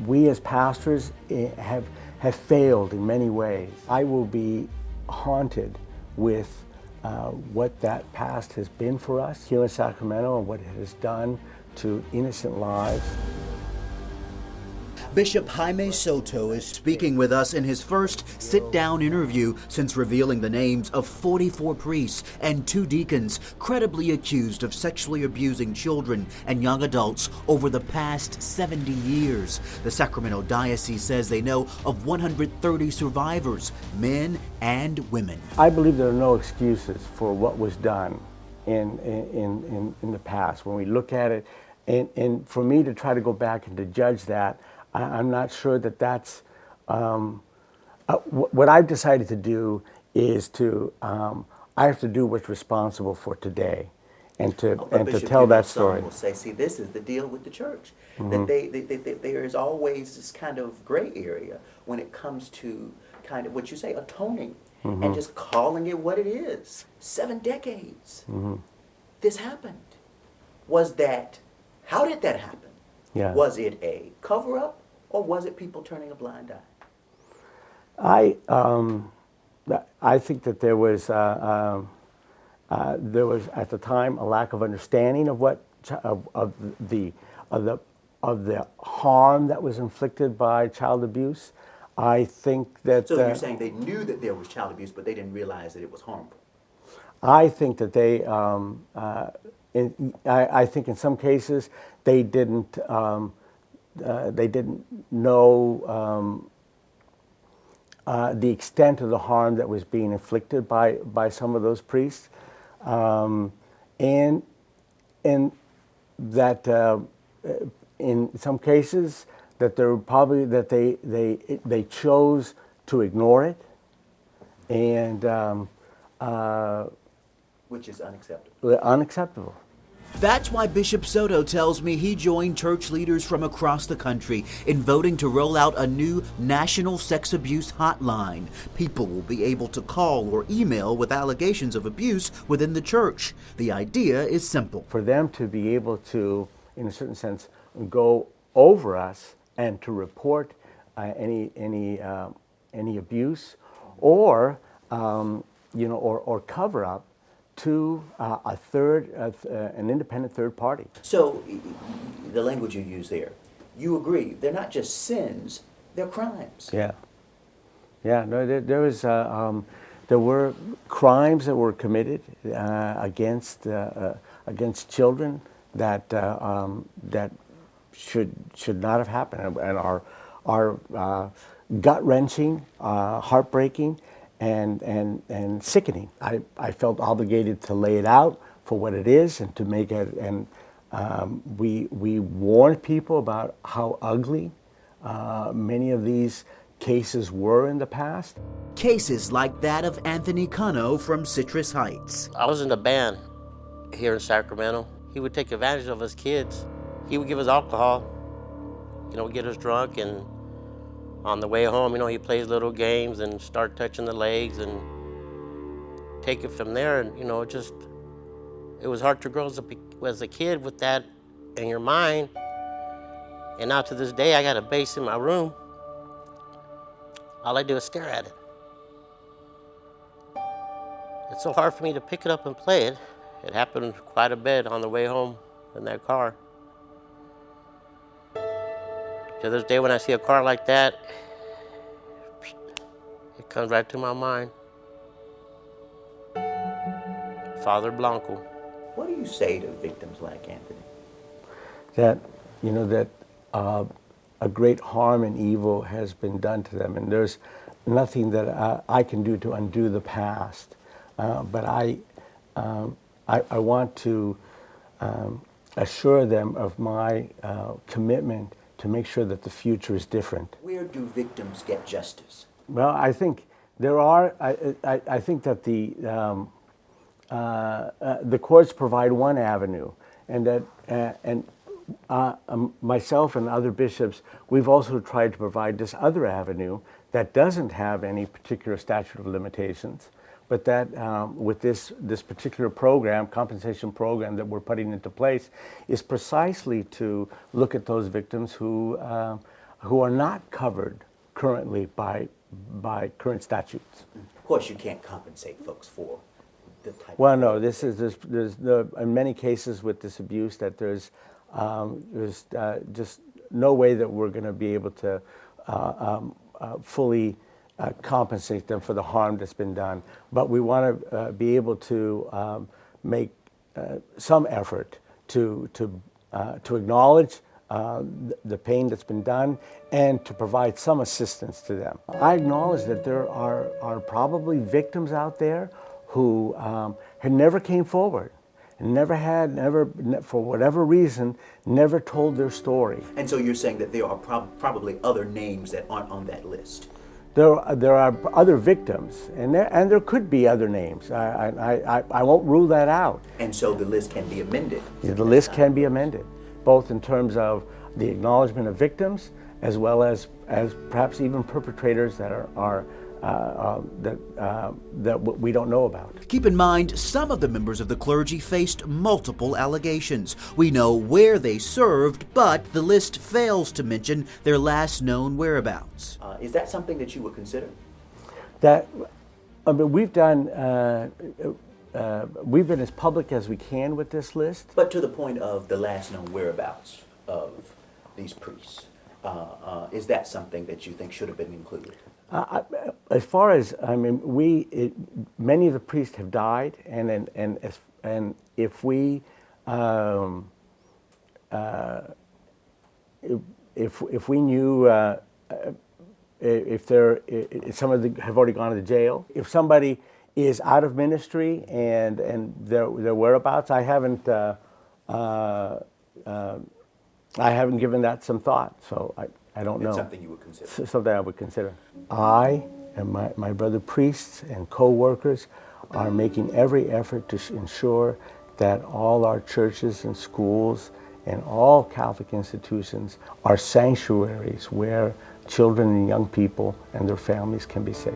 We as pastors have failed in many ways. I will be haunted with what that past has been for us here in Sacramento and what it has done to innocent lives. Bishop Jaime Soto is speaking with us in his first sit-down interview since revealing the names of 44 priests and 2 deacons credibly accused of sexually abusing children and young adults over the past 70 years. The Sacramento Diocese says they know of 130 survivors, men and women. I believe there are no excuses for what was done in the past. When we look at it, and for me to try to go back and to judge that, I'm not sure that that's what I've decided to do is to I have to do what's responsible for today, and to Bishop, tell that story. Some will say, see, this is the deal with the church, Mm-hmm. that there is always this kind of gray area when it comes to kind of what you say, atoning, Mm-hmm. and just calling it what it is. 7 decades. Mm-hmm. This happened. How did that happen? Yeah. Was it a cover-up, or was it people turning a blind eye? I think that there was at the time a lack of understanding of what of the harm that was inflicted by child abuse. I think that. So you're saying they knew that there was child abuse, but they didn't realize that it was harmful. I think that they. I think in some cases they didn't know the extent of the harm that was being inflicted by some of those priests, and that in some cases that there were probably that they chose to ignore it, and which is unacceptable. Unacceptable. That's why Bishop Soto tells me he joined church leaders from across the country in voting to roll out a new national sex abuse hotline. People will be able to call or email with allegations of abuse within the church. The idea is simple. For them to be able to, in a certain sense, go over us and to report any abuse, or or cover up to an independent third party. So, the language you use there, you agree, they're not just sins, they're crimes. Yeah. No, there were crimes that were committed against children that should not have happened, and are gut-wrenching, heartbreaking, and sickening. I felt obligated to lay it out for what it is and to make it, and we warned people about how ugly many of these cases were in the past. Cases like that of Anthony Cano from Citrus Heights. I was in a band here in Sacramento. He would take advantage of us kids. He would give us alcohol, get us drunk, and on the way home, he plays little games and start touching the legs and take it from there. And, it was hard to grow as a kid with that in your mind. And now to this day, I got a bass in my room. All I do is stare at it. It's so hard for me to pick it up and play it. It happened quite a bit on the way home in that car. To this day, when I see a car like that, it comes right to my mind. Father Blanco. What do you say to victims like Anthony? That, a great harm and evil has been done to them, and there's nothing that I can do to undo the past. But I want to assure them of my commitment to make sure that the future is different. Where do victims get justice? Well, I think there are. I think that the courts provide one avenue, and that myself and other bishops, we've also tried to provide this other avenue that doesn't have any particular statute of limitations, but that with this particular program, compensation program that we're putting into place, is precisely to look at those victims who who are not covered currently by current statutes. Of course, you can't compensate folks for the type. Well, no, in many cases with this abuse that there's just no way that we're going to be able to fully compensate them for the harm that's been done. But we want to be able to make some effort to acknowledge the pain that's been done and to provide some assistance to them. I acknowledge that there are probably victims out there who had never came forward, and never, for whatever reason, never told their story. And so you're saying that there are probably other names that aren't on that list. There are other victims, and there could be other names. I won't rule that out. And so the list can be amended. The list can be amended, both in terms of the acknowledgement of victims, as well as perhaps even perpetrators that that we don't know about. Keep in mind, some of the members of the clergy faced multiple allegations. We know where they served, but the list fails to mention their last known whereabouts. Is that something that you would consider? We've been as public as we can with this list. But to the point of the last known whereabouts of these priests, is that something that you think should have been included? As far as many of the priests have died, and if we if we knew if some of them have already gone to jail, if somebody is out of ministry and their whereabouts, I haven't given that some thought, so I don't know. It's something you would consider? Something I would consider. I and my brother priests and co-workers are making every effort to ensure that all our churches and schools and all Catholic institutions are sanctuaries where children and young people and their families can be safe.